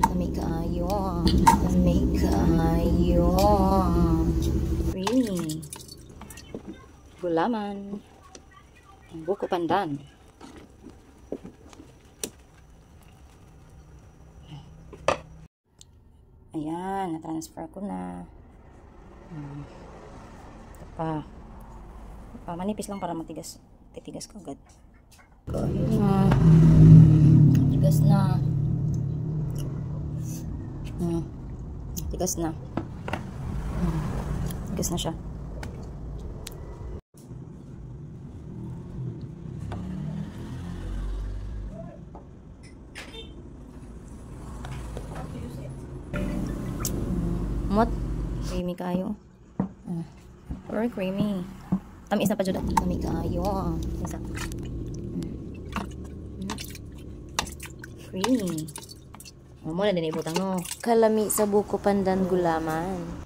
Lami kaayo. Lami kaayo. Creamy. Gulaman. Buko pandan. Ayan, na-transfer ko na. Ito pa. Manipis lang para matigas. Titigas ka agad. Tigas na. Tigas na. Tigas na siya. Mot. Creamy kayo. Very creamy. Tamis na pa dyan. Tamis kayo. Isa. Creamy. Mo na din ibutang no. Kalami sa buko pandan gulaman.